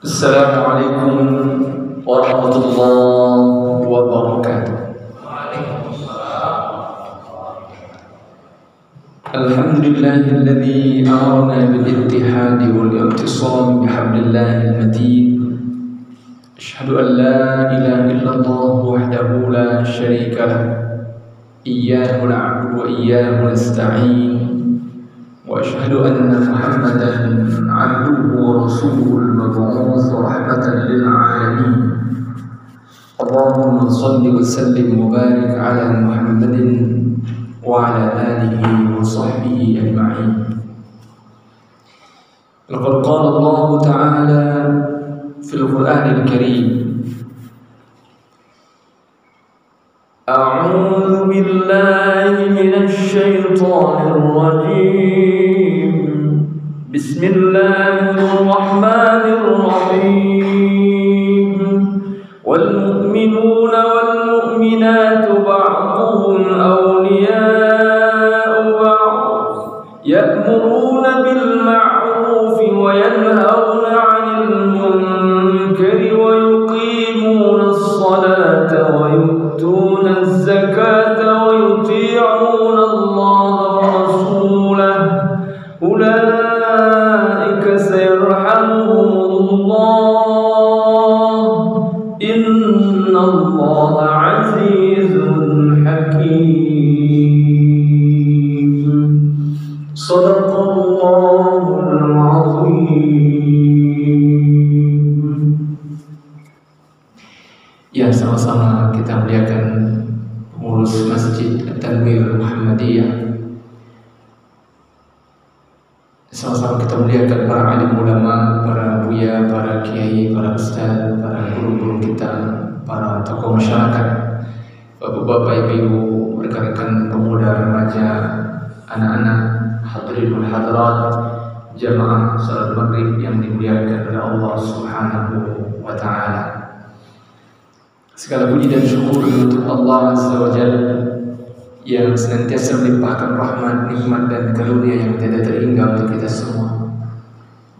Assalamualaikum warahmatullahi wabarakatuh. Alhamdulillahilladzi amarna bil ittihadi wal i'tisam bihablillahil matin. Asyhadu an la ilaha illallah wahdahu la syarika lah. Iyyahu na'budu wa iyyahu nasta'in. وأشهد أن محمدا عبده ورسوله المبعوث رحمة للعالمين. اللهم صل وسلم وبارك على محمد وعلى آله وصحبه أجمعين. لقد قال الله تعالى في القرآن الكريم: أعوذ بالله من الشيطان الرجيم. بسم الله الرحمن الرحيم. والمؤمنون والمؤمنات بعضهم أولياء بعض يأمرون بالمعروف وينهون عن المنكر ويقيمون الصلاة ويؤتون الزكاة ويطيعون الله ورسوله أولئك سيرحمهم الله إن الله عزيز حكيم. صدق الله العظيم. Ya, sama-sama kita muliakan pengurus Masjid At-Tanwir Muhammadiyah. Sama-sama kita muliakan para alim ulama, para buya, para kiai, para ustaz, para guru-guru kita, para tokoh masyarakat, bapak-bapak, ibu-ibu, rekan-rekan pemuda, remaja, anak-anak, hadirin wal hadirat, jamaah salat maghrib yang dimuliakan oleh Allah Subhanahu wa taala. Segala puji dan syukur untuk Allah Azza wa Jalla yang senantiasa melimpahkan rahmat, nikmat dan karunia yang tidak terhingga untuk kita semua.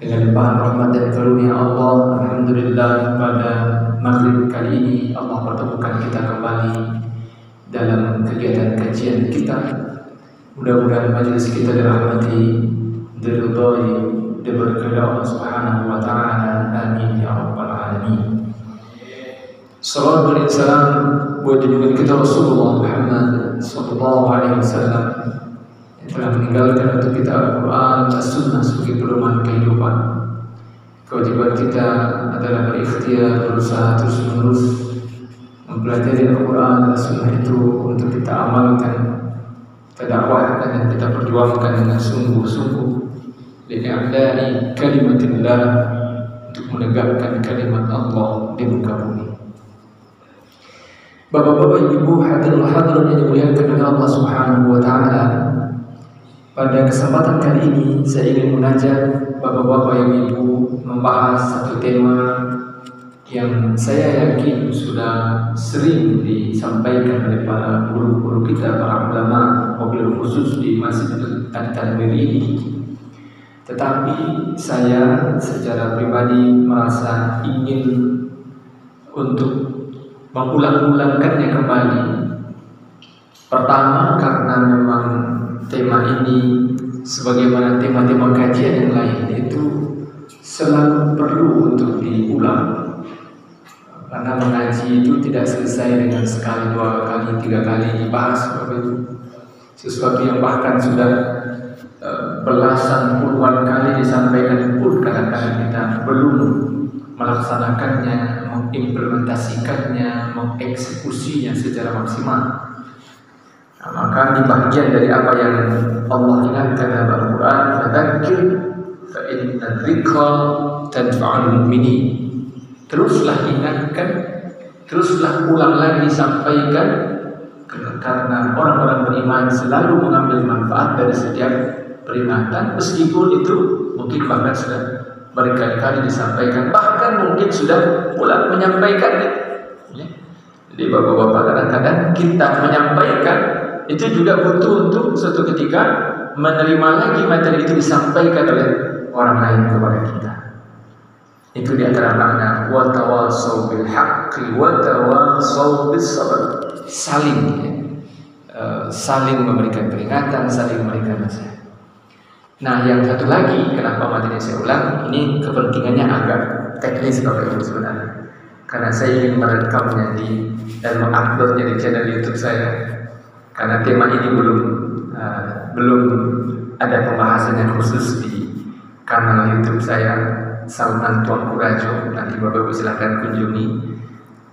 Dengan limpahan rahmat dan karunia Allah, alhamdulillah pada maghrib kali ini Allah pertemukan kita kembali dalam kegiatan kajian kita. Mudah-mudahan majelis kita dirahmati, diridhai, diberkahi Allah Subhanahu wa taala. Amin ya rabbal alamin. Salawat dan salam buat junjungan kita Rasulullah Muhammad sallallahu alaihi wasallam yang telah meninggalkan untuk kita Al-Quran dan Sunnah sebagai pedoman kehidupan. Kewajiban kita adalah berikhtiar, berusaha terus-menerus mempelajari Al-Quran dan Sunnah itu untuk kita amalkan, kita dakwahkan dan kita perjuangkan dengan sungguh-sungguh li'a'la'i kalimatillah, untuk menegakkan kalimat Allah di muka bumi. Bapak-bapak, ibu, hadirin hadirat yang dimuliakan oleh Allah Subhanahu wa taala. Pada kesempatan kali ini saya ingin mengajak bapak-bapak, ibu, membahas satu tema yang saya yakin sudah sering disampaikan oleh para guru-guru kita, para ulama, wabil khusus di Masjid At-Tanwir ini. Tetapi saya secara pribadi merasa ingin untuk mengulang-ulangkannya kembali. Pertama, karena memang tema ini sebagaimana tema-tema kajian yang lain itu selalu perlu untuk diulang, karena mengaji itu tidak selesai dengan sekali, dua kali, tiga kali dibahas. Sesuatu yang bahkan sudah belasan puluhan kali disampaikan pun kadang-kadang kita belum melaksanakannya, mengimplementasikannya, mengeksekusinya secara maksimal. Nah, maka di bagian dari apa yang Allah ingatkan dalam Al-Quran, fadzakir fa inna dzikra tanfa'ul mu'minin. Teruslah ingatkan, teruslah ulang lagi, sampaikan, karena orang-orang beriman selalu mengambil manfaat dari setiap peringatan, meskipun itu mungkin bahkan sudah berkali-kali disampaikan, bahkan mungkin sudah pulang menyampaikan. Jadi bapak-bapak, kadang-kadang kita menyampaikan itu juga butuh untuk suatu ketika menerima lagi materi itu disampaikan oleh orang lain kepada kita. Itu di antara makna wa tawassaw bil haqqi wa tawassaw bis sabr. Saling saling memberikan peringatan, saling memberikan nasihat. Nah, yang satu lagi, kenapa materi saya ulang, ini kepentingannya agak teknis Bapak Ibu sebenarnya. Karena saya ingin merekamnya dan menguploadnya di channel YouTube saya. Karena tema ini belum ada pembahasan yang khusus di kanal YouTube saya, Salman Tuanku Rajo. Nanti Bapak Ibu silahkan kunjungi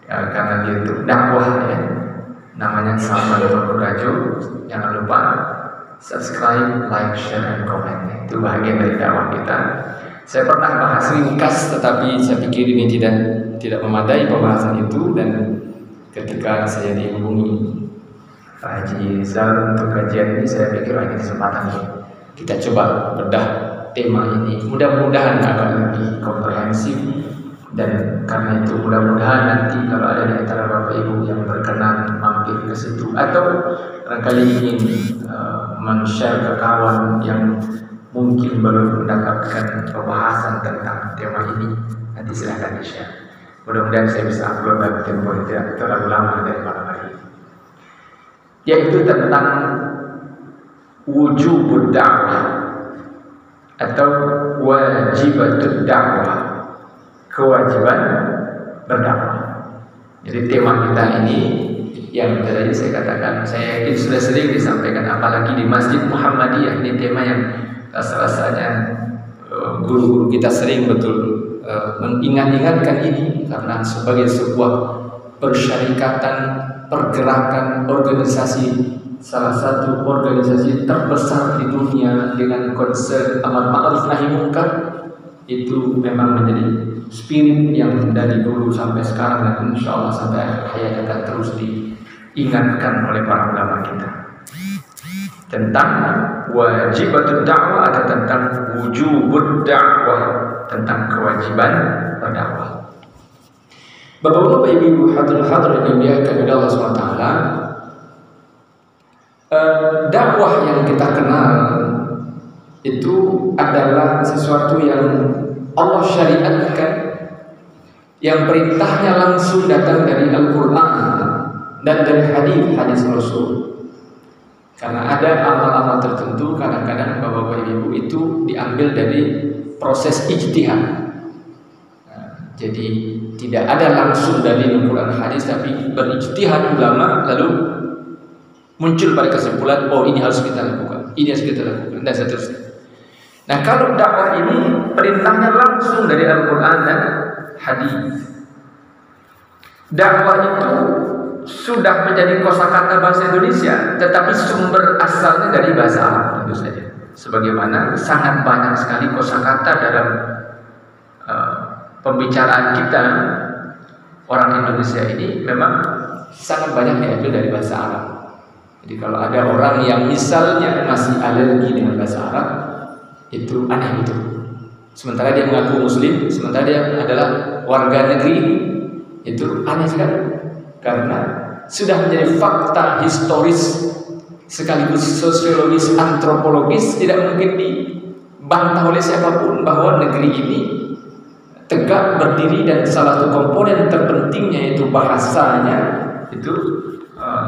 kanal YouTube dakwah ya. Namanya Salman Tuanku Rajo. Jangan lupa subscribe, like, share, dan komen. Itu bagian dari dakwah kita. Saya pernah bahas ringkas, tetapi saya pikir ini tidak memadai pembahasan itu. Dan ketika saya dihubungi Pak Haji Zal untuk kajian ini, saya pikir ini kesempatan kita coba bedah tema ini. Mudah-mudahan akan lebih komprehensif. Dan karena itu mudah-mudahan nanti kalau ada di antara Bapak Ibu yang berkenan mampir ke situ atau barangkali ingin men-share ke kawan yang mungkin belum mendapatkan pembahasan tentang tema ini, nanti silahkan di-share. Mudah-mudahan saya bisa upload dalam tempo yang tidak terlalu lama dari malam hari ini, yaitu tentang wujubud dakwah atau wajibatud dakwah, kewajiban berdakwah. Jadi tema kita ini yang tadi saya katakan, saya yakin sudah sering disampaikan, apalagi di Masjid Muhammadiyah. Ini tema yang rasanya guru-guru kita sering betul mengingat-ingatkan ini, karena sebagai sebuah persyarikatan, pergerakan, organisasi, salah satu organisasi terbesar di dunia dengan konsep amar ma'ruf nahi munkar, itu memang menjadi spirit yang dari dulu sampai sekarang dan insya Allah sampai akhir hayat akan terus diingatkan oleh para ulama kita tentang wajibatud dakwah atau tentang wujubud dakwah, tentang kewajiban berdakwah. Bapak-bapak, ibu-ibu, hadirin yang dimuliakan oleh Allah SWT, dakwah yang kita kenal itu adalah sesuatu yang Allah syariatkan, yang perintahnya langsung datang dari Al-Quran dan dari hadis Rasul. Karena ada amal-amal tertentu kadang-kadang Bapak Ibu itu diambil dari proses ijtihad. Jadi tidak ada langsung dari Al-Quran hadis, tapi berijtihad ulama lalu muncul pada kesimpulan, oh ini harus kita lakukan, ini harus kita lakukan, dan seterusnya. Nah, kalau dakwah ini perintahnya langsung dari Al-Quran dan hadis. Dakwah itu sudah menjadi kosakata bahasa Indonesia, tetapi sumber asalnya dari bahasa Arab tentu saja. Sebagaimana sangat banyak sekali kosakata dalam pembicaraan kita, orang Indonesia ini memang sangat banyak diambil dari bahasa Arab. Jadi kalau ada orang yang misalnya masih alergi dengan bahasa Arab, itu aneh itu. Sementara dia mengaku Muslim, sementara dia adalah warga negeri, itu aneh sekali. Karena sudah menjadi fakta historis sekaligus sosiologis, antropologis, tidak mungkin dibantah oleh siapapun bahwa negeri ini tegak berdiri dan salah satu komponen terpentingnya yaitu bahasanya itu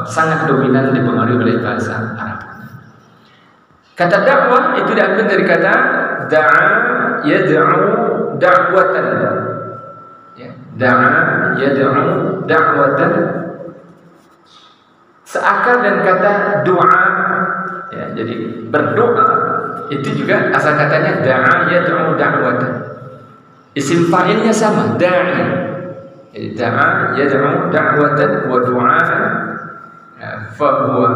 sangat dominan dipengaruhi oleh bahasa Arab. Kata dakwah itu diambil dari kata da'a yad'u da'watan. Ya, da'a yad'u da'watan, seakar dan kata doa. Ya, jadi berdoa itu juga asal katanya da'a yad'u da'watan. Isim fa'ilnya sama, da'i. Jadi da'a yad'u da'watan wa du'a'an fa huwa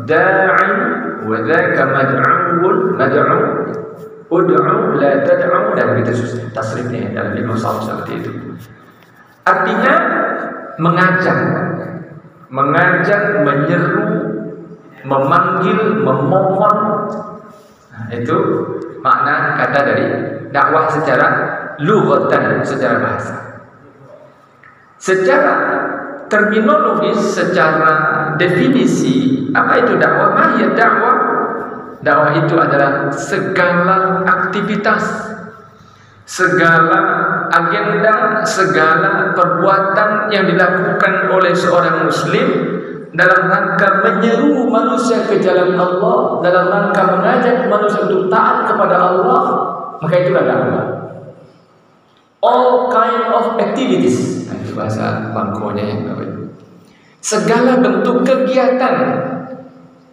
da'i wa dzaka mad'un mad'u ud'u la tad'u, dan begitu tasrifnya dalam ilmu sarf seperti itu. Artinya mengajak, menyeru, memanggil, memohon. Nah, itu makna kata dari dakwah secara lughatan, secara bahasa. Secara terminologis, secara definisi, apa itu dakwah? Mahiyat dakwah. Dakwah itu adalah segala aktivitas segala agenda, segala perbuatan yang dilakukan oleh seorang muslim dalam rangka menyeru manusia ke jalan Allah, dalam rangka mengajak manusia untuk taat kepada Allah, maka itulah dakwah. All kind of activities, nah, itu bahasa bangkonya yang apa itu? Segala bentuk kegiatan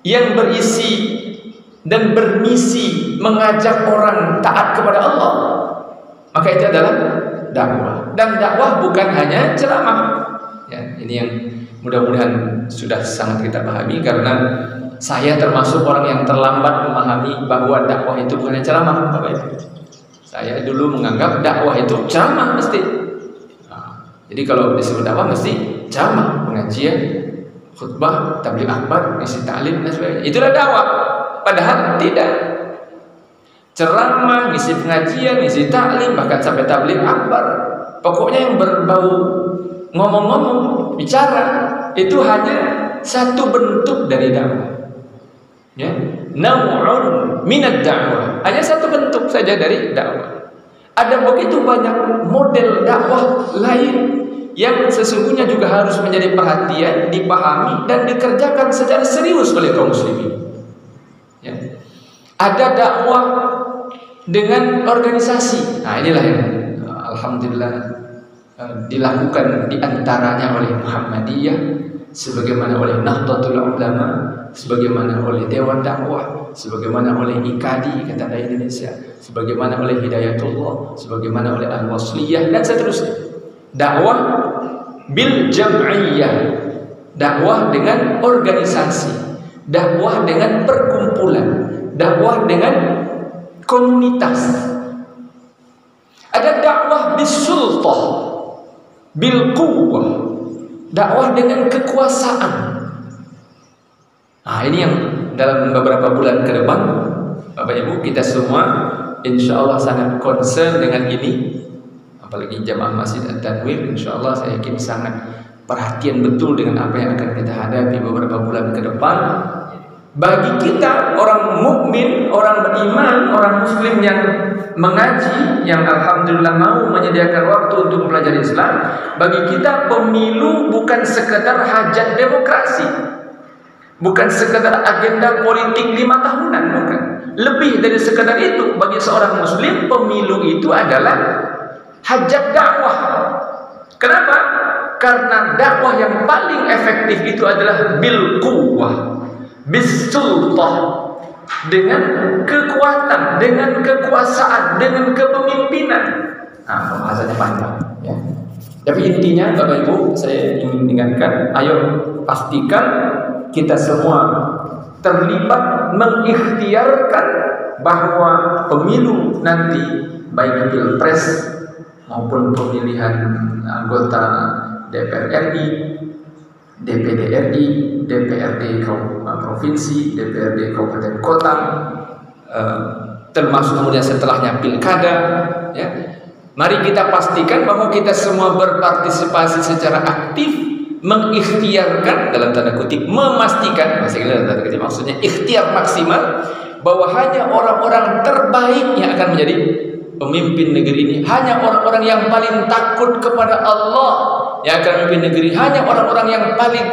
yang berisi dan bermisi mengajak orang taat kepada Allah, maka itu adalah dakwah. Dan dakwah bukan hanya ceramah. Ya, ini yang mudah-mudahan sudah sangat kita pahami, karena saya termasuk orang yang terlambat memahami bahwa dakwah itu bukan ceramah, Bapak Ibu. Saya dulu menganggap dakwah itu ceramah mesti. Nah, jadi kalau disebut dakwah mesti ceramah, pengajian, khutbah, tabligh akbar, isi ta'lim dan sebagainya. Itulah dakwah. Padahal tidak. Ceramah, ngisi pengajian, ngisi ta'lim, bahkan sampai tabligh akbar, pokoknya yang berbau ngomong-ngomong, bicara, itu hanya satu bentuk dari dakwah. Ya, naw'un minad dakwah, hanya satu bentuk saja dari dakwah. Ada begitu banyak model dakwah lain yang sesungguhnya juga harus menjadi perhatian, dipahami dan dikerjakan secara serius oleh kaum muslimin. Ya. Ada dakwah dengan organisasi. Nah, inilah yang alhamdulillah dilakukan diantaranya oleh Muhammadiyah, sebagaimana oleh Nahdlatul Ulama, sebagaimana oleh Dewan Dakwah, sebagaimana oleh IKADI Ikatan Dai Indonesia, sebagaimana oleh Hidayatullah, sebagaimana oleh Al-Wasliyah dan seterusnya. Dakwah bil jam'iyah, dakwah dengan organisasi, dakwah dengan perkumpulan, dakwah dengan komunitas. Ada dakwah bis sultah, bil quwwah, dakwah dengan kekuasaan. Nah, ini yang dalam beberapa bulan ke depan, Bapak Ibu, kita semua insya Allah sangat concern dengan ini. Apalagi jamaah Masjid At-Tanwir, insya Allah saya yakin sangat perhatian betul dengan apa yang akan kita hadapi beberapa bulan ke depan. Bagi kita orang mukmin, orang beriman, orang muslim yang mengaji, yang alhamdulillah mau menyediakan waktu untuk belajar Islam, bagi kita pemilu bukan sekedar hajat demokrasi, bukan sekedar agenda politik 5 tahunan, bukan. Lebih dari sekedar itu, bagi seorang muslim pemilu itu adalah hajat dakwah. Kenapa? Karena dakwah yang paling efektif itu adalah bil quwwah, bis sultah, dengan kekuatan, dengan kekuasaan, dengan kepemimpinan. Nah, pembahasannya panjang, ya. Tapi intinya, Bapak Ibu, saya ingin ingatkan, ayo pastikan kita semua terlibat mengikhtiarkan bahwa pemilu nanti, baik pilpres maupun pemilihan anggota DPR RI, DPD RI, DPRD provinsi, DPRD kabupaten kota, termasuk kemudian setelahnya pilkada, ya. Mari kita pastikan bahwa kita semua berpartisipasi secara aktif, mengikhtiarkan dalam tanda kutip, memastikan, maksudnya ikhtiar maksimal, bahwa hanya orang-orang terbaik yang akan menjadi pemimpin negeri ini, hanya orang-orang yang paling takut kepada Allah yang akan memimpin negeri, hanya orang-orang yang paling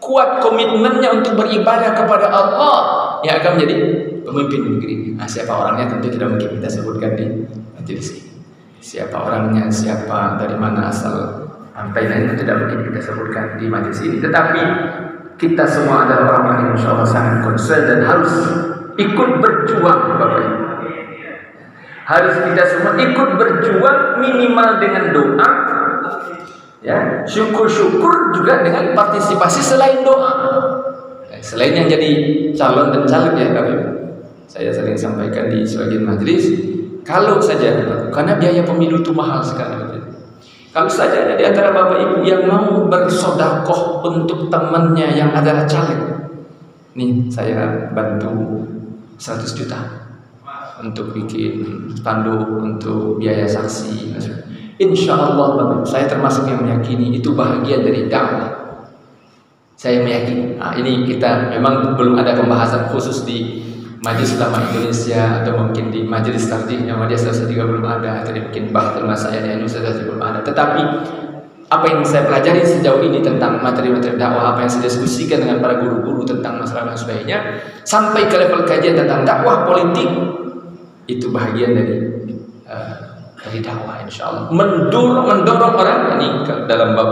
kuat komitmennya untuk beribadah kepada Allah yang akan menjadi pemimpin negeri ini. Nah, siapa orangnya tentu tidak mungkin kita sebutkan di majelis ini. Siapa orangnya, siapa, dari mana asal sampainya, itu tidak mungkin kita sebutkan di majelis ini. Tetapi kita semua adalah orang-orang yang insya Allah sangat concern dan harus ikut berjuang, Bapak Ibu. Harus kita semua ikut berjuang, minimal dengan doa, ya, syukur-syukur juga dengan partisipasi selain doa. Selain yang jadi calon dan caleg, ya, saya sering sampaikan di sebagian majelis, kalau saja, karena biaya pemilu itu mahal sekali, kalau saja ada di antara Bapak Ibu yang mau bersodakoh untuk temannya yang adalah caleg, nih saya bantu 100 juta untuk bikin spanduk, untuk biaya saksi. Insya Allah, Bapak, saya termasuk yang meyakini itu bahagian dari dakwah. Saya meyakini. Nah, ini kita memang belum ada pembahasan khusus di Majelis Ulama Indonesia atau mungkin di majelis tarjihnya Muhammadiyah Salafiyah juga belum ada, atau mungkin Bahthul Masail Indonesia belum ada. Tetapi apa yang saya pelajari sejauh ini tentang materi-materi dakwah, apa yang saya diskusikan dengan para guru-guru tentang masalah dan sebagainya, sampai ke level kajian tentang dakwah politik, itu bahagian dari dakwah, insyaallah. Mendorong orang ini dalam bab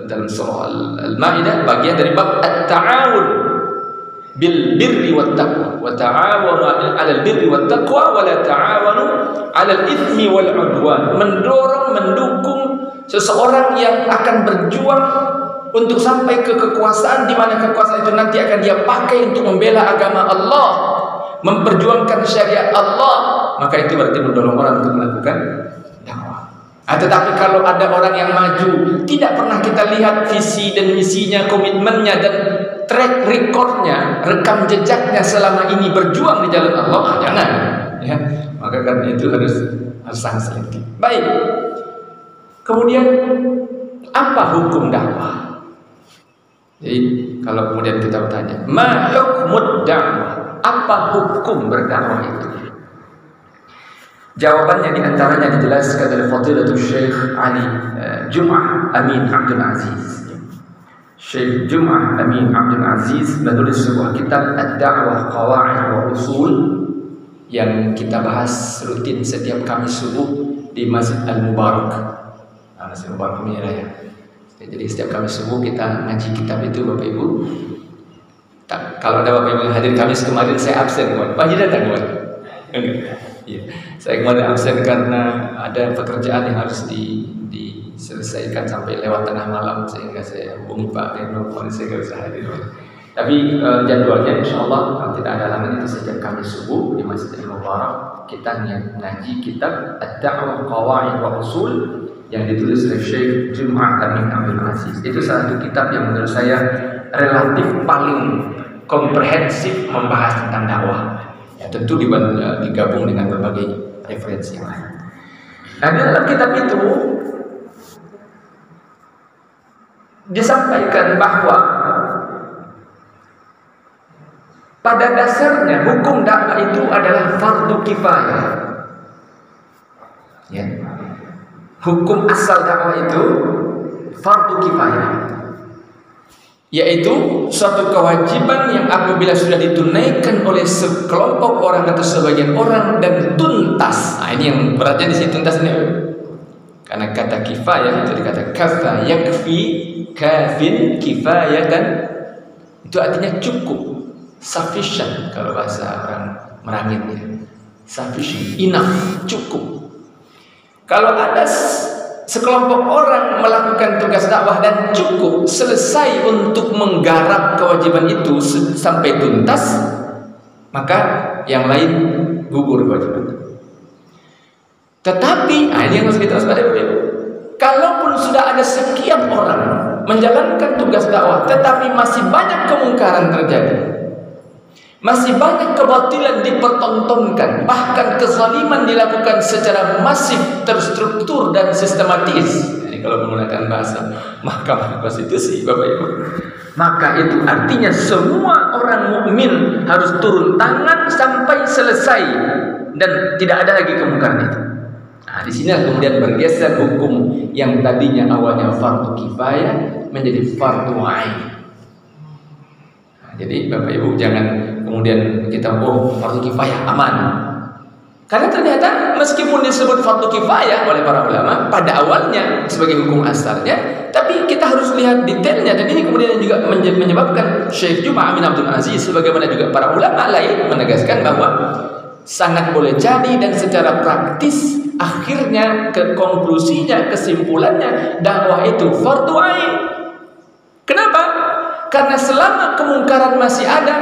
dalam surah Al-Maidah, bagian dari bab at-ta'awun bil birri wat taqwa wa ta'awanu 'alal birri wat taqwa wa la ta'awanu 'alal itsmi wal 'udwan. Mendukung seseorang yang akan berjuang untuk sampai ke kekuasaan, di mana kekuasaan itu nanti akan dia pakai untuk membela agama Allah, memperjuangkan syariat Allah, maka itu berarti mendorong orang untuk melakukan dakwah. Tetapi kalau ada orang yang maju, tidak pernah kita lihat visi dan misinya, komitmennya dan track recordnya, rekam jejaknya selama ini berjuang di jalan Allah, jangan, ya. Maka karena itu harus sangat selektif. Baik. Kemudian apa hukum dakwah? Jadi kalau kemudian kita bertanya, ma hukmud dakwah? Apa hukum berdakwah itu? Jawabannya diantaranya dijelaskan oleh Fadilatul Syekh Ali Jum'ah Amin Abdul Aziz. Syekh Jum'ah Amin Abdul Aziz menulis sebuah kitab Ad-Da'wah Qawa'id wa Usul yang kita bahas rutin setiap Kamis subuh di Masjid Al-Mubarak. Masjid Al-Mubarak Merah ya. Jadi setiap Kamis subuh kita ngaji kitab itu, Bapak Ibu. Kalau ada Bapak Ibu yang hadir Kamis kemarin, saya absen, kawan. Pak datang, kawan. Ya. Saya kemarin absen karena ada pekerjaan yang harus diselesaikan sampai lewat tengah malam, sehingga saya hubungi Pak Reno, saya nggak bisa hadir. Tapi jadwalnya insya Allah kalau tidak ada halangan itu sejak Kamis subuh di Masjid Al-Mubarak kita ngaji kitab Ad-Da'wah Qawa'id wa Usul yang ditulis oleh Syekh Jum'ah Amin Abdul Aziz. Itu salah satu kitab yang menurut saya relatif paling komprehensif membahas tentang dakwah. Ya, tentu digabung dengan berbagai referensi yang lain. Nah, di dalam kitab itu disampaikan bahwa pada dasarnya hukum dakwah itu adalah fardu kifayah. Ya. Hukum asal dakwah itu fardu kifayah, yaitu suatu kewajiban yang apabila sudah ditunaikan oleh sekelompok orang atau sebagian orang dan tuntas. Nah, ini yang beratnya di sini, tuntas ini. Karena kata kifayah itu dikata kafa yakfi kafin kifayatan, itu artinya cukup, sufficient kalau bahasa orang Merangitnya, sufficient, enough, cukup. Kalau ada sekelompok orang melakukan tugas dakwah dan cukup selesai untuk menggarap kewajiban itu sampai tuntas, maka yang lain gugur kewajiban. Tetapi ini yang harus kita waspadai. Kalaupun sudah ada sekian orang menjalankan tugas dakwah, tetapi masih banyak kemungkaran terjadi, masih banyak kebatilan dipertontonkan, bahkan kezaliman dilakukan secara masif, terstruktur dan sistematis. Jadi kalau menggunakan bahasa Mahkamah Konstitusi, Bapak Ibu, maka itu artinya semua orang mukmin harus turun tangan sampai selesai dan tidak ada lagi kemungkaran itu. Nah, di sini kemudian bergeser hukum yang tadinya awalnya fardu kifayah menjadi fardu ain. Jadi Bapak Ibu jangan kemudian kita fardu kifayah aman. Karena ternyata meskipun disebut fardu kifayah oleh para ulama pada awalnya sebagai hukum asalnya, tapi kita harus lihat detailnya, dan ini kemudian juga menyebabkan Syekh Jum'ah Amin Abdul Aziz sebagaimana juga para ulama lain menegaskan bahwa sangat boleh jadi dan secara praktis akhirnya konklusinya, kesimpulannya dakwah itu fardu ain. Kenapa? Karena selama kemungkaran masih ada,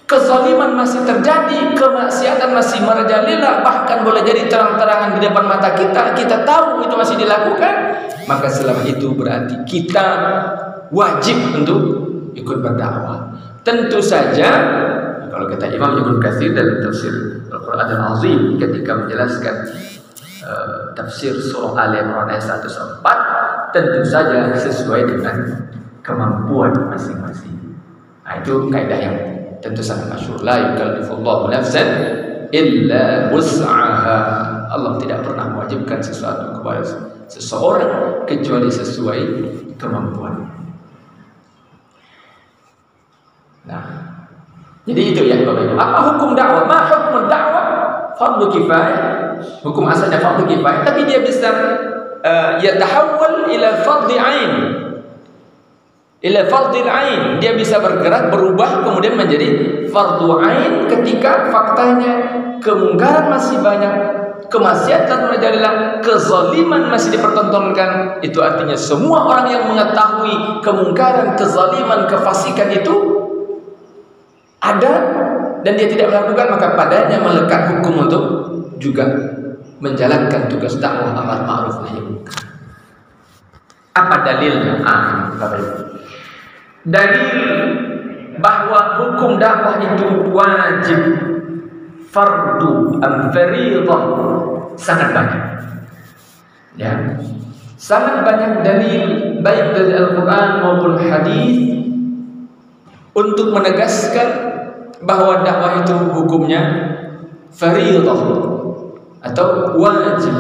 kezaliman masih terjadi, kemaksiatan masih merajalela, bahkan boleh jadi terang-terangan di depan mata kita, kita tahu itu masih dilakukan, maka selama itu berarti kita wajib untuk ikut berdakwah. Tentu saja kalau kata Imam Ibnu Katsir dalam tafsir Al-Qur'an Al-Azim ketika menjelaskan tafsir surah Al-Imran ayat 104, tentu saja sesuai dengan kemampuan masing-masing. Nah, itu kaidah yang tentu sangat masyhur, la yukallifullahu nafsan illa wus'aha. Allah tidak pernah mewajibkan sesuatu kepada seseorang kecuali sesuai kemampuan. Nah, jadi itu ya Bapak Ibu. Apa hukum dakwah? Ma hukum dakwah? Fardu kifayah. Hukum asalnya fardu kifayah, tapi dia bisa yatahawwal ila fardhi ain. Ila fardhil ain. Dia bisa bergerak, berubah kemudian menjadi fardu ain ketika faktanya kemungkaran masih banyak, kemaksiatan merajalela, kezaliman masih dipertontonkan. Itu artinya semua orang yang mengetahui kemungkaran, kezaliman, kefasikan itu ada dan dia tidak melakukan, maka padanya melekat hukum untuk juga menjalankan tugas dakwah amar ma'ruf nahi munkar. Apa dalilnya? Bapak Ibu. Dalil bahwa hukum dakwah itu wajib, fardu, fardhidah sangat banyak. Ya. Sangat banyak dalil baik dari Al-Qur'an maupun hadis untuk menegaskan bahwa dakwah itu hukumnya fardhidah atau wajib.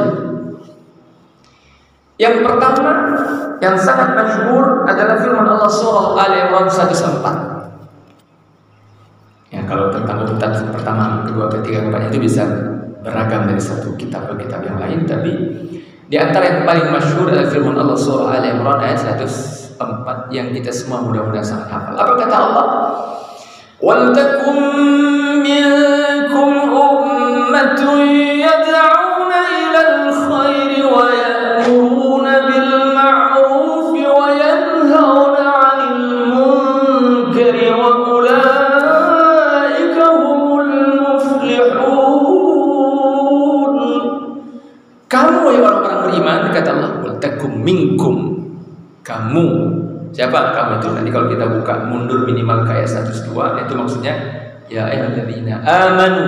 Yang pertama yang sangat masyhur adalah firman Allah surah Ali Imran 104. Ya, kalau tentang urutan pertama, kedua, ketiga, keempat itu bisa beragam dari satu kitab ke kitab yang lain, tapi di antara yang paling masyhur adalah firman Allah surah Ali Imran ayat 104 yang kita semua mudah-mudahan sangat hafal. Apa kata Allah? Wal takum minkum ummatun yad'una ilal khairi wa ya'muruna bil ma'ruf wa yanhauna 'anil munkari wa ulaika humul muflihun. Kamu wahai orang-orang beriman, kata Allah, wal takum minkum, kamu. Siapa kamu itu? Nanti kalau kita buka mundur minimal ke ayat 102, itu maksudnya ya ayyuhalladzina amanu.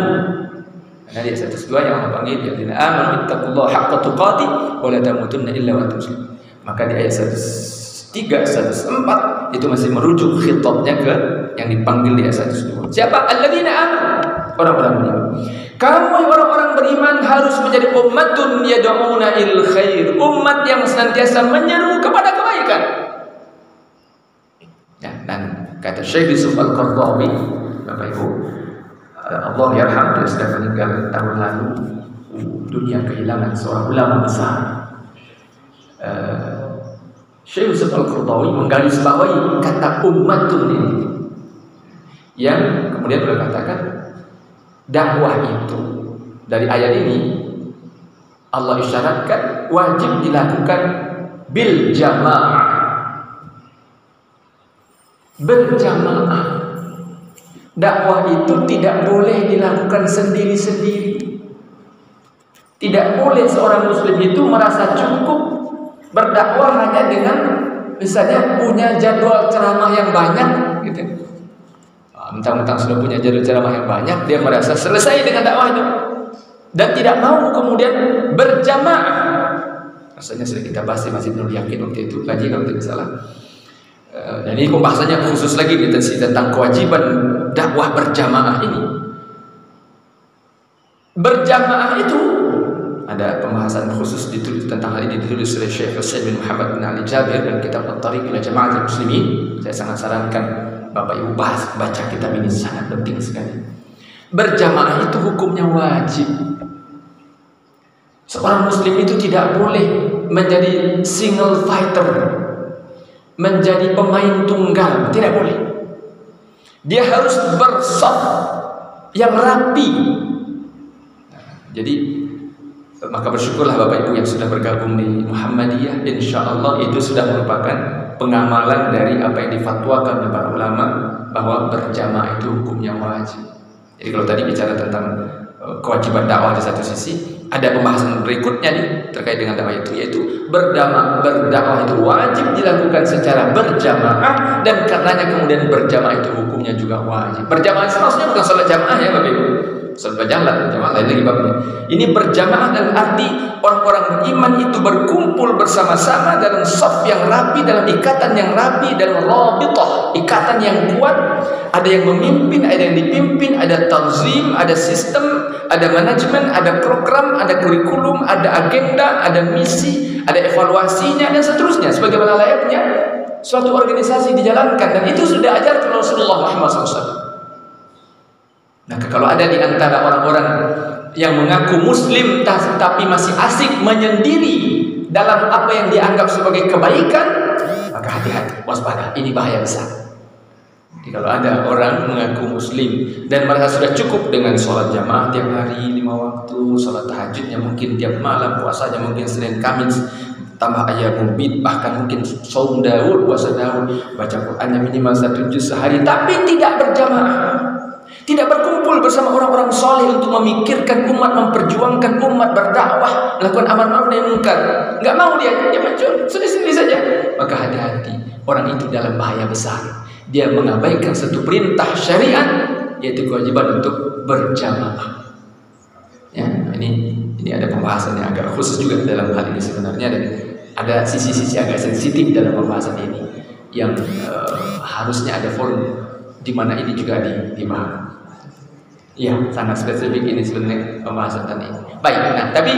Karena di ayat 102 yang Allah panggil ya ayyuhalladzina amanu ittaqullaha haqqa tuqatih wa la tamutunna illa wa antum muslimun. Maka di ayat 103, 104 itu masih merujuk khitabnya ke yang dipanggil di ayat 102. Siapa? Alladzina amanu, orang-orang beriman. Kamu orang-orang beriman harus menjadi ummatun yad'una il khair, umat yang senantiasa menyeru kepada kebaikan. Ya, dan kata Syekh Yusuf Al-Qaradawi, Bapak Ibu, Allah yarham, dia sudah meninggal tahun lalu. Dunia kehilangan seorang ulama besar. Syekh Yusuf Al-Qaradawi menggarisbawahi kata ummatun ini, yang kemudian beliau katakan dakwah itu dari ayat ini Allah isyaratkan wajib dilakukan bil jamaah, berjamaah. Dakwah itu tidak boleh dilakukan sendiri-sendiri. Tidak boleh seorang muslim itu merasa cukup berdakwah hanya dengan misalnya punya jadwal ceramah yang banyak gitu. Mentang-mentang sudah punya jadwal ceramah yang banyak, dia merasa selesai dengan dakwah itu dan tidak mau kemudian berjamaah. Rasanya sudah kita bahas di Masjid Nurul Yakin waktu itu kaji kalau tidak salah. Dan ini pembahasannya khusus lagi tentang kewajiban dakwah berjamaah ini. Berjamaah itu ada pembahasan khusus ditulis tentang hal ini, ditulis oleh Syekh Husain bin Muhammad bin Ali Jabir dan kitab At-Tariq ila Jama'atul Muslimin. Saya sangat sarankan Bapak Ibu baca kitab ini, sangat penting sekali. Berjamaah itu hukumnya wajib. Seorang muslim itu tidak boleh menjadi single fighter, menjadi pemain tunggal, tidak boleh. Dia harus bersaf yang rapi. Jadi maka bersyukurlah Bapak Ibu yang sudah bergabung di Muhammadiyah. Insya Allah itu sudah merupakan pengamalan dari apa yang difatwakan oleh para ulama bahwa berjamaah itu hukumnya wajib. Jadi kalau tadi bicara tentang kewajiban dakwah di satu sisi, ada pembahasan berikutnya nih terkait dengan dakwah itu, yaitu berdakwah itu wajib dilakukan secara berjamaah, dan karenanya kemudian berjamaah itu hukumnya juga wajib. Berjamaah maksudnya bukan sholat jamaah ya Bapak Ibu, Salat berjamaah lain lagi babnya. Ini berjamaah dalam arti orang-orang beriman itu berkumpul bersama-sama dalam shaf yang rapi, dalam ikatan yang rapi, dalam rabithah, ikatan yang kuat. Ada yang memimpin, ada yang dipimpin, ada tanzim, ada sistem, ada manajemen, ada program, ada kurikulum, ada agenda, ada misi, ada evaluasinya dan seterusnya. Sebagaimana layaknya suatu organisasi dijalankan, dan itu sudah ajarkan Rasulullah Muhammad SAW. Nah, kalau ada di antara orang-orang yang mengaku muslim tapi masih asik menyendiri dalam apa yang dianggap sebagai kebaikan, maka hati-hati, waspada, ini bahaya besar. Jadi kalau ada orang mengaku muslim dan merasa sudah cukup dengan sholat jamaah tiap hari 5 waktu, sholat tahajudnya mungkin tiap malam, puasanya mungkin Senin Kamis, tambah ayam bid, bahkan mungkin saum Daud, puasa Daud, baca Qur'annya minimal 1 juz sehari, tapi tidak berjamaah, tidak berkumpul bersama orang-orang soleh untuk memikirkan umat, memperjuangkan umat, berdakwah, melakukan amar ma'ruf nahi munkar. Enggak mau dia muncul sendiri saja. Maka hati-hati, orang itu dalam bahaya besar. Dia mengabaikan satu perintah syariat, yaitu kewajiban untuk berjamaah. Ya, ini ada pembahasan yang agak khusus juga dalam hal ini sebenarnya, dan ada sisi-sisi agak sensitif dalam pembahasan ini yang harusnya ada forum di mana ini juga dibahas. Ya, sangat spesifik ini sebenarnya pembahasan tadi. Baik, nah tadi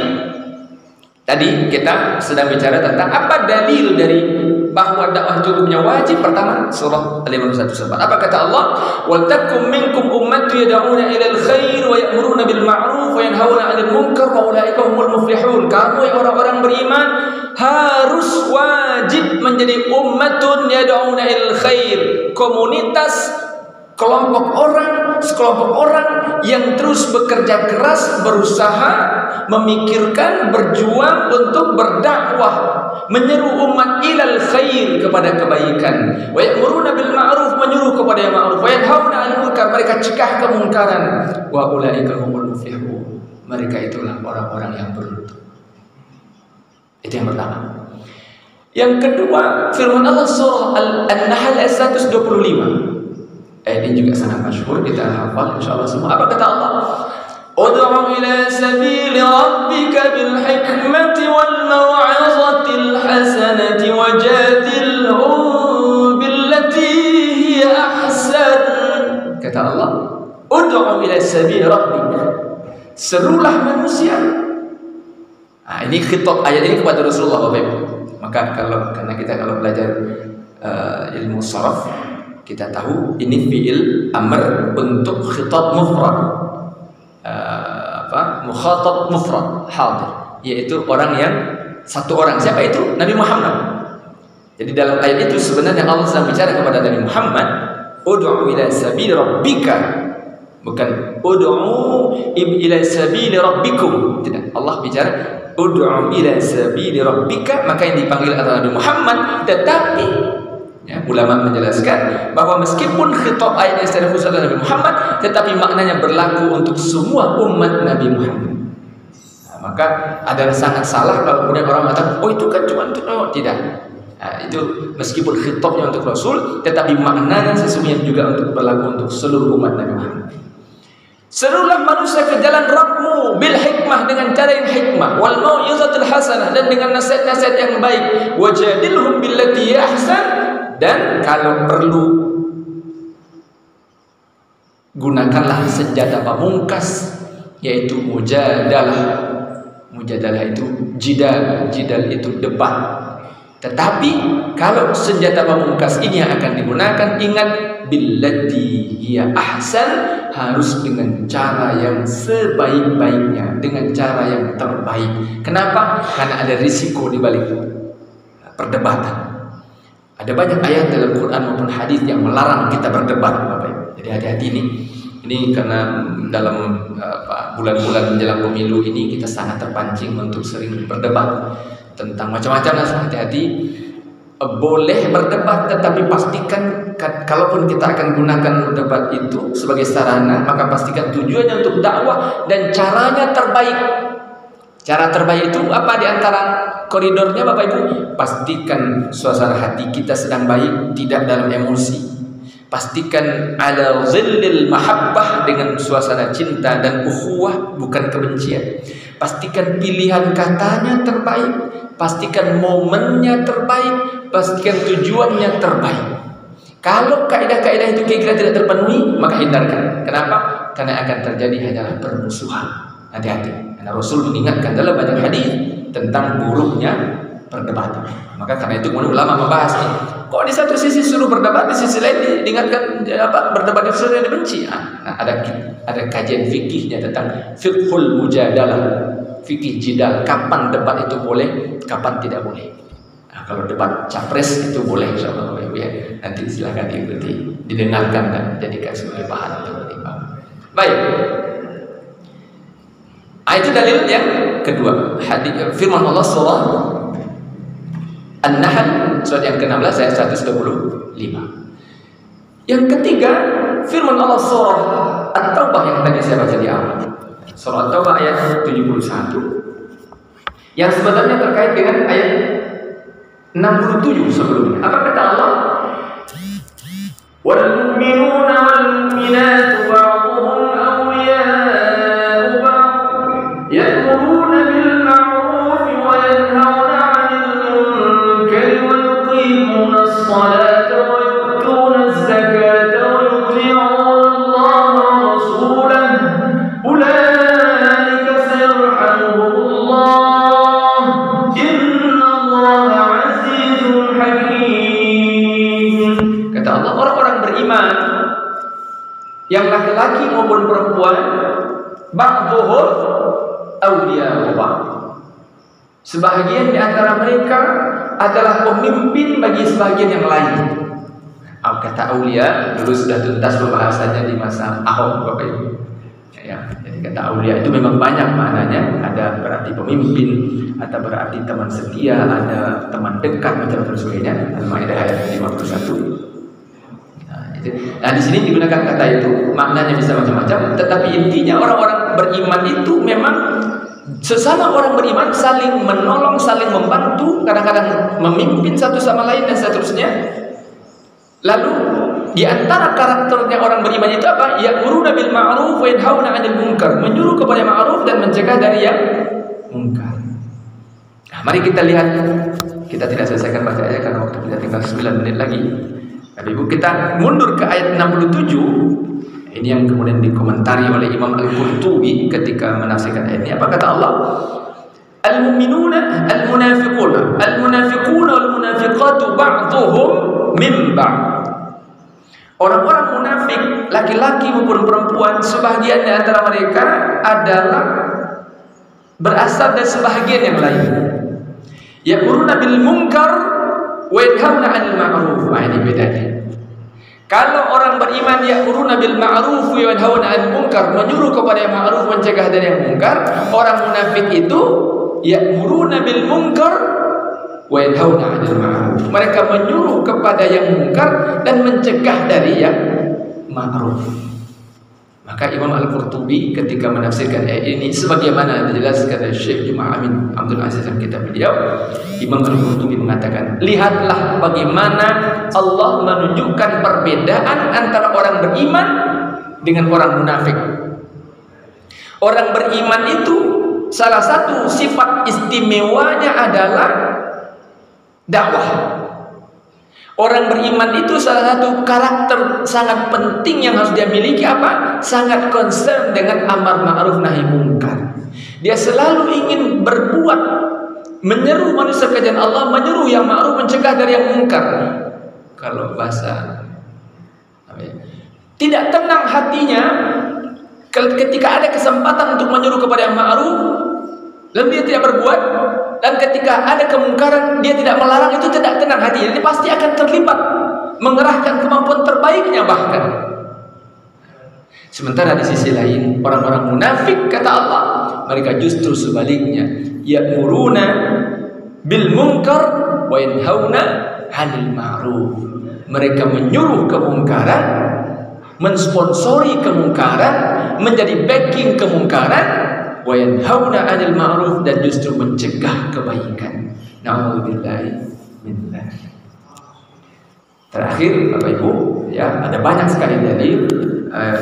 kita sedang bicara tentang apa dalil dari bahwa dakwah itu hukumnya wajib. Pertama, surah Al-Imran 1:4. Apa kata Allah? "Wal takum minkum ummatun yad'una ilal khair wa ya'muruna bil ma'ruf wa yanhauna 'anil munkar wa ulaika humul muflihun." Kamu yang orang-orang beriman harus wajib menjadi ummatun yad'una ilal khair, komunitas, sekelompok orang yang terus bekerja keras, berusaha, memikirkan, berjuang untuk berdakwah, menyeru umat ilal khair, kepada kebaikan, wa ya'muruna bil ma'ruf, menyuruh kepada yang ma'ruf, wa yanhauna 'anil munkar, mereka cegah kemungkaran, wa ulaika humul muflihun, mereka itulah orang-orang yang beruntung. Itu yang pertama. Yang kedua, firman Allah surah An-Nahl ayat 125. Ini juga sangat masyhur, kita hafal insyaallah semua. Apa kata Allah? Ud'u ila sabili rabbika bil hikmati wal mau'izatil hasanati wajadilhum billati hiya ahsan. Kata Allah, ud'u ila sabili rabbika, serulah manusia. Nah, ini khitab ayat ini kepada Rasulullah Bapak Ibu. Maka karena kita kalau belajar ilmu sharaf, kita tahu ini fi'il amr bentuk khitab mufrad, mukhatab mufrad hadir, yaitu orang yang satu orang. Siapa itu? Nabi Muhammad. Jadi dalam ayat itu sebenarnya Allah sedang bicara kepada Nabi Muhammad, ud'u ila sabili rabbika, bukan ud'u ila sabili rabbikum. Tidak, Allah bicara ud'u ila sabili rabbika, maka yang dipanggil adalah Nabi Muhammad. Tetapi ya, ulama menjelaskan bahwa meskipun khitab ayatnya secara khusus adalah Nabi Muhammad, tetapi maknanya berlaku untuk semua umat Nabi Muhammad. Nah, maka ada sangat salah kalau kemudian orang mengatakan, oh itu kan cuma untuk tidak. Nah, itu meskipun khitabnya untuk Rasul, tetapi maknanya sesungguhnya juga untuk berlaku untuk seluruh umat Nabi Muhammad. Serulah manusia ke jalan Rabbmu bil hikmah, dengan cara yang hikmah, wal mau'izatil hasanah, dan dengan nasihat-nasihat yang baik, wajadilhum billati ahsan, dan kalau perlu gunakanlah senjata pamungkas, yaitu mujadalah. Mujadalah itu jidal itu debat. Tetapi kalau senjata pamungkas ini yang akan digunakan, ingat, billati hiya ahsan, harus dengan cara yang sebaik-baiknya, dengan cara yang terbaik. Kenapa? Karena ada risiko di balik perdebatan. Ada banyak ayat dalam Quran maupun hadis yang melarang kita berdebat, Bapak Ibu. Jadi hati-hati ini karena dalam bulan-bulan menjelang pemilu ini kita sangat terpancing untuk sering berdebat tentang macam-macam. Hati-hati, boleh berdebat, tetapi pastikan kalaupun kita akan gunakan debat itu sebagai sarana, maka pastikan tujuannya untuk dakwah dan caranya terbaik. Cara terbaik itu apa di antara koridornya, Bapak Ibu? Pastikan suasana hati kita sedang baik, tidak dalam emosi. Pastikan ala zillil mahabbah, dengan suasana cinta dan ukhuwah, bukan kebencian. Pastikan pilihan katanya terbaik, pastikan momennya terbaik, pastikan tujuannya terbaik. Kalau kaidah-kaidah itu kira-kira tidak terpenuhi, maka hindarkan. Kenapa? Karena akan terjadi hanyalah permusuhan. Hati-hati. Karena Rasul mengingatkan dalam banyak hadis tentang buruknya perdebatan. Maka karena itu kemudian ulama membahas nih. Kok di satu sisi suruh berdebat, di sisi lain diingatkan berdebat itu sesuatu yang dibenci. Nah, ada kajian fikihnya tentang fiqhul mujadalah, fikih jidal. Kapan debat itu boleh, kapan tidak boleh. Nah, kalau debat capres itu boleh, insyaallah ya. Nanti silakan diikuti, didengarkan dan jadikan sebagai bahan untuk pertimbangan. Baik. Itu dalil yang kedua. Hadis firman Allah surah An-Nahl surat yang ke-16 ayat 125. Yang ketiga, firman Allah surah At-Taubah yang tadi saya baca di awal. Surah At-Taubah ayat 71. Yang sebenarnya terkait dengan ayat 67 sebelumnya. Apa kata Allah? Wal mu'minuna wal mu'minatu ba'dhuhum awliya'u ba'd ya'muruna bil ma'ruf wa yanhauna 'anil munkar wa yuqimuna as-salata wa yu'tuna az-zakata wa yuti'una Allah wa rasulahu ulaika sayarhamuhumullah inna Allah 'azizun hakim. Kata Allah, orang-orang beriman yang laki-laki maupun perempuan, ba'dhuhum awliya'u ba'd, sebahagian di antara mereka adalah pemimpin bagi sebagian yang lain. Kata aulia dulu sudah tuntas pembahasannya di masa Ahok, Bapak Ibu. Ya, jadi kata aulia itu memang banyak maknanya. Ada berarti pemimpin, ada berarti teman setia, ada teman dekat, macam-macam sebagainya. Al-Maidah ayat 51. Nah, di sini digunakan kata itu, maknanya bisa macam-macam. Tetapi intinya orang-orang beriman itu memang sesama orang beriman saling menolong, saling membantu, kadang-kadang memimpin satu sama lain dan seterusnya. Lalu di antara karakternya orang beriman itu apa? Ya'muruna bil ma'ruf wa yanhauna 'anil munkar, menyuruh kepada ma'ruf dan mencegah dari yang munkar. Nah, mari kita lihat. Kita tidak selesaikan bacanya karena waktu kita tinggal 9 menit lagi. Ibu, kita mundur ke ayat 67. Ini yang kemudian dikomentari oleh Imam Al-Qurtubi ketika menafsirkan ayat ini. Apa kata Allah? Al-mu'minuna al-munafiquna wal munafiqatu ba'dhuhum min ba'd. Orang-orang munafik, laki-laki maupun perempuan, sebahagian di antara mereka adalah berasal dari sebahagian yang lain. Ya'muruna bil munkar wa yanhauna 'anil ma'ruf. Ini bedanya. Kalau orang beriman ya'muruna bil ma'ruf wa yanhauna 'anil munkar, menyuruh kepada yang ma'ruf, mencegah dari yang munkar. Orang munafik itu ya'muruna bil munkar wa yanhauna 'anil ma'ruf. Mereka menyuruh kepada yang munkar dan mencegah dari yang ma'ruf. Maka Imam Al-Qurtubi ketika menafsirkan ayat ini sebagaimana dijelaskan oleh Syekh Juma'a Amin Abdul Aziz dalam kitab beliau, Imam Al-Qurtubi mengatakan, lihatlah bagaimana Allah menunjukkan perbedaan antara orang beriman dengan orang munafik. Orang beriman itu salah satu sifat istimewanya adalah dakwah. Orang beriman itu salah satu karakter sangat penting yang harus dia miliki apa? Sangat concern dengan amar ma'ruf nahi munkar. Dia selalu ingin berbuat, menyeru manusia ke jalan Allah, menyeru yang ma'ruf, mencegah dari yang munkar. Kalau bahasa tidak tenang hatinya ketika ada kesempatan untuk menyeru kepada yang ma'ruf lalu dia tidak berbuat, dan ketika ada kemungkaran dia tidak melarang, itu tidak tenang hati. Jadi pasti akan terlibat, mengerahkan kemampuan terbaiknya bahkan. Sementara di sisi lain orang-orang munafik, kata Allah, mereka justru sebaliknya, ya'muruna bil munkar wa yanhauna 'anil ma'ruf. Mereka menyuruh kemungkaran, mensponsori kemungkaran, menjadi backing kemungkaran, wa yanhauna 'anil ma'ruf, dan justru mencegah kebaikan. Na'udzubillahi min dzalik. Terakhir Bapak Ibu, ya ada banyak sekali dalil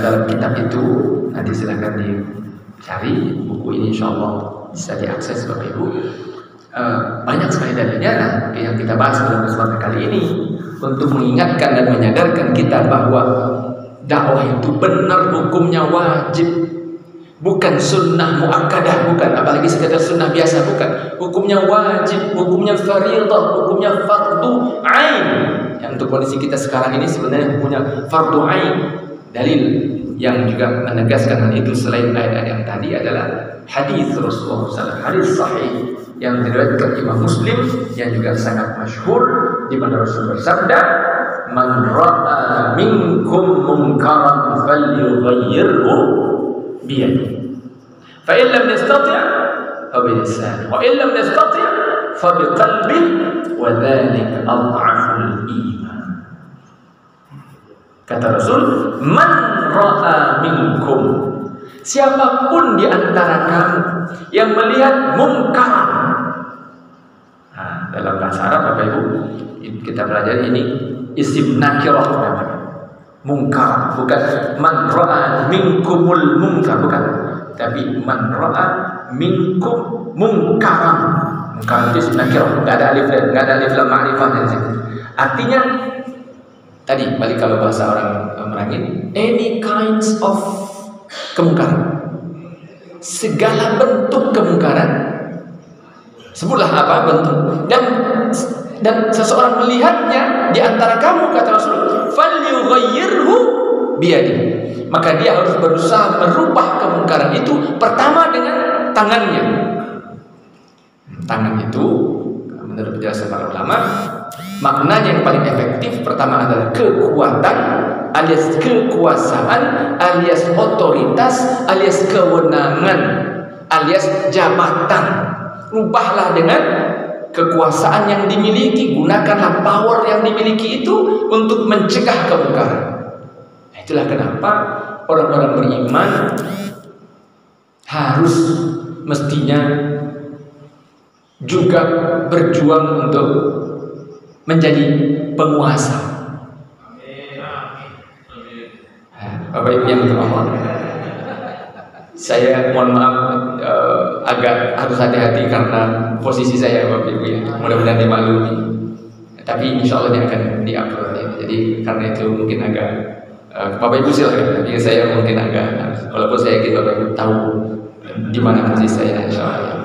dalam kitab itu. Nanti silakan dicari buku ini, insya Allah bisa diakses Bapak Ibu. Banyak sekali dalilnya. Nah, yang kita bahas dalam kesempatan kali ini untuk mengingatkan dan menyadarkan kita bahwa dakwah itu benar hukumnya wajib, bukan sunnah muakkadah, bukan, apalagi sekedar sunnah biasa, bukan. Hukumnya wajib, hukumnya fardhu, hukumnya fardu ain. Yang untuk kondisi kita sekarang ini sebenarnya punya fardu ain. Dalil yang juga menegaskan hal itu selain ayat yang tadi adalah hadis Rasulullah SAW, hadis sahih yang diriwayatkan Imam Muslim yang juga sangat masyhur, di mana Rasul bersabda, "Man ra'a minkum munkaran falyughayyirhu biyadihi, fa in lam yastati' fa bilisanihi, wa in lam yastati' fa biqalbihi, wa dzalika adhaful iman." Kata Rasul, "Man ra'a minkum," siapapun di antara kamu yang melihat mungkar. Nah, dalam bahasa Arab Bapak Ibu, kita pelajari ini isim nakirah namanya. Mungkar, bukan man ra'a minkumul munkar, bukan. Tapi man ra'a minkum mungkaran. Mungkar itu isim nakirah, enggak ada alif lam ma'rifah di situ. Artinya tadi balik kalau bahasa orang Merangin, any kinds of kemungkaran, segala bentuk kemungkaran, sebutlah apa bentuk, dan seseorang melihatnya di antara kamu, kata Rasul, falyughayyirhu biyadihi, maka dia harus berusaha merubah kemungkaran itu pertama dengan tangannya. Tangan itu menurut penjelasan para ulama, maknanya yang paling efektif pertama adalah kekuatan alias kekuasaan alias otoritas alias kewenangan alias jabatan. Rubahlah dengan kekuasaan yang dimiliki, gunakanlah power yang dimiliki itu untuk mencegah kemungkaran. Nah, itulah kenapa orang-orang beriman harus mestinya juga berjuang untuk menjadi penguasa. Bapak Ibu yang terhormat, saya mohon maaf agak harus hati-hati karena posisi saya, Bapak Ibu ya. Mudah-mudahan dimaklumi. Tapi insya Allah dia akan diupload ya. Jadi karena itu mungkin agak Bapak Ibu silakan. Tapi saya mungkin agak, walaupun saya yakin Bapak Ibu tahu di mana posisi saya, insya Allah.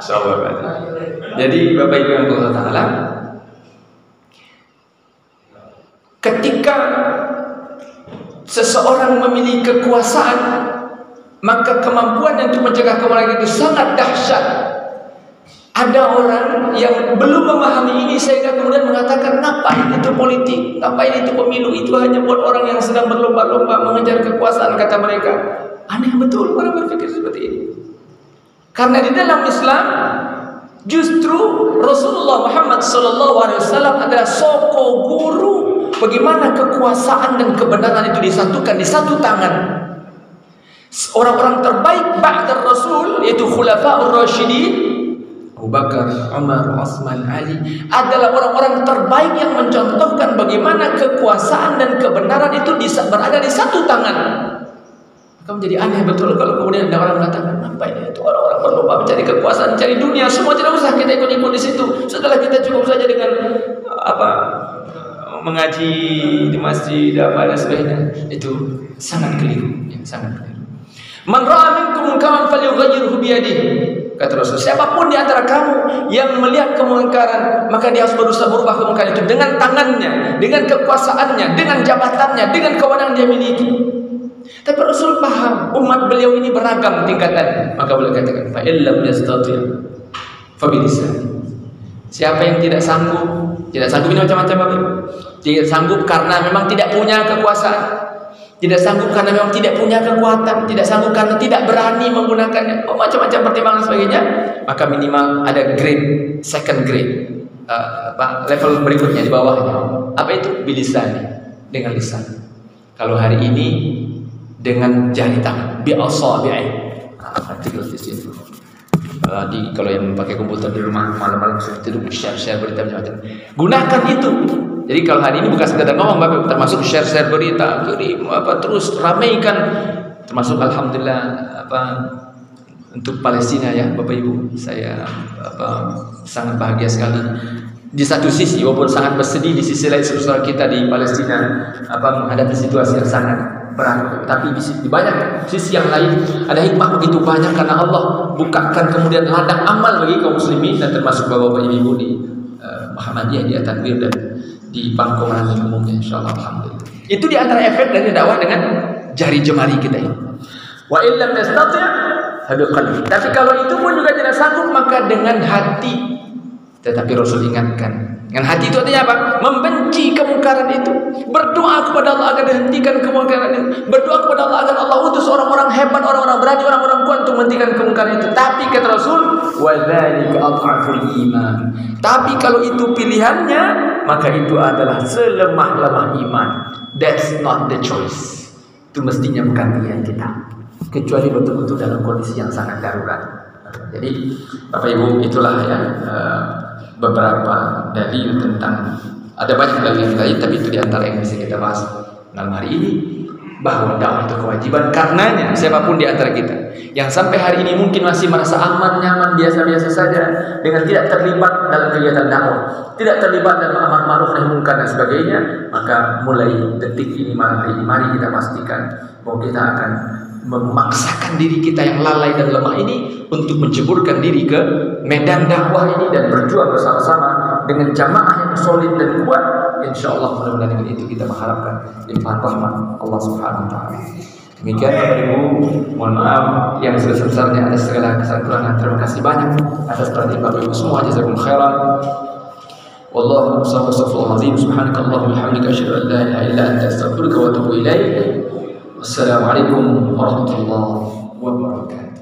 Insyaallah. Jadi Bapak Ibu yang Allah Ta'ala, ketika seseorang memiliki kekuasaan, maka kemampuan untuk mencegah kemungkaran itu sangat dahsyat. Ada orang yang belum memahami ini sehingga kemudian mengatakan, ngapain itu politik, ngapain itu pemilu, itu hanya buat orang yang sedang berlomba-lomba mengejar kekuasaan, kata mereka. Aneh betul orang berpikir seperti ini. Karena di dalam Islam justru Rasulullah Muhammad SAW adalah soko guru bagaimana kekuasaan dan kebenaran itu disatukan di satu tangan. Orang-orang terbaik ba'da Rasul, yaitu Khulafaur Rasyidin, Abu Bakar, Umar, Utsman, Ali, adalah orang-orang terbaik yang mencontohkan bagaimana kekuasaan dan kebenaran itu berada di satu tangan. Maka menjadi aneh betul kalau kemudian ada orang mengatakan, apa ini itu orang-orang berlomba mencari kekuasaan, mencari dunia, semua tidak usah kita ikut-ikut di situ. Setelah kita cukup saja dengan mengaji di masjid dan sebagainya. Itu sangat keliru, ya, sangat keliru. Man ra'a minkum munkaran falyughayyirhu biyadihi. Kata Rasul, siapapun di antara kamu yang melihat kemungkaran, maka dia harus berusaha merubah kemungkaran itu dengan tangannya, dengan kekuasaannya, dengan jabatannya, dengan kewenangan dia miliki. Tapi Rasul paham umat beliau ini beragam tingkatan, maka beliau katakan, fa illam yastati' fa bilisanihi. Siapa yang tidak sanggup ini macam-macam Bapak Ibu. Tidak sanggup karena memang tidak punya kekuasaan, tidak sanggup karena memang tidak punya kekuatan, tidak sanggup karena tidak berani menggunakannya, macam-macam pertimbangan sebagainya, maka minimal ada grade, second grade, level berikutnya di bawahnya. Apa itu? Bilisani, dengan lisan. Kalau hari ini dengan jari tangan, bi asabi'i. Artikel di situ. kalau yang pakai komputer di rumah malam-malam tidur share berita macam-macam. Gunakan itu. Jadi kalau hari ini bukan sekedar ngomong, Bapak, termasuk share berita, kirim terus ramaikan, termasuk alhamdulillah untuk Palestina ya Bapak Ibu, saya sangat bahagia sekali. Di satu sisi walaupun sangat bersedih, di sisi lain saudara kita di Palestina menghadapi situasi yang sangat berat, tapi di banyak sisi yang lain ada hikmah begitu banyak karena Allah bukakan kemudian ladang amal bagi kaum muslimin dan termasuk bapak-bapak ibu di Muhammadiyah, di Takbir dan di Bangko Manani umumnya, insyaallah alhamdulillah. Itu di antara efek dari dakwah dengan jari jemari kita ini. Wa illam nastati' habiqalbi. Tapi kalau itu pun juga tidak sanggup, maka dengan hati. Tetapi Rasul ingatkan, dengan hati itu artinya apa? Membenci kemungkaran itu. Berdoa kepada Allah agar dihentikan kemungkaran itu. Berdoa kepada Allah agar Allah utus orang-orang hebat, orang-orang berani, orang-orang kuat untuk menghentikan kemungkaran itu. Tapi kata Rasul, wa dzalika adhaful iman. Tapi kalau itu pilihannya, maka itu adalah selemah-lemah iman. That's not the choice. Itu mestinya bukan pilihan kita. Kecuali betul-betul dalam kondisi yang sangat darurat. Jadi Bapak Ibu, itulah ya beberapa dalil tentang, ada banyak dalil lain, tapi itu diantara yang bisa kita bahas malam hari ini, bahwa dakwah itu kewajiban. Karenanya siapapun di antara kita yang sampai hari ini mungkin masih merasa aman, nyaman, biasa-biasa saja dengan tidak terlibat dalam kegiatan dakwah, tidak terlibat dalam amar ma'ruf nahi munkar dan sebagainya, maka mulai detik ini malam hari ini mari kita pastikan bahwa kita akan memaksakan diri kita yang lalai dan lemah ini untuk menceburkan diri ke medan dakwah ini dan berjuang bersama-sama dengan jamaah yang solid dan kuat. Insyaallah mudah-mudahan dengan itu kita mengharapkan limpahan rahmat Allah Subhanahu wa taala. Demikian Bapak Ibu, mohon maaf yang sebesar-besarnya atas segala kesalahan. Terima kasih banyak atas perhatian Bapak Ibu semua. Jazakumullah khairan. Wallahu a'lam. Subhanakallahumma wa bihamdika asyhadu an la ilaha illa anta astaghfiruka wa atubu ilaik. Wassalamualaikum warahmatullahi wabarakatuh.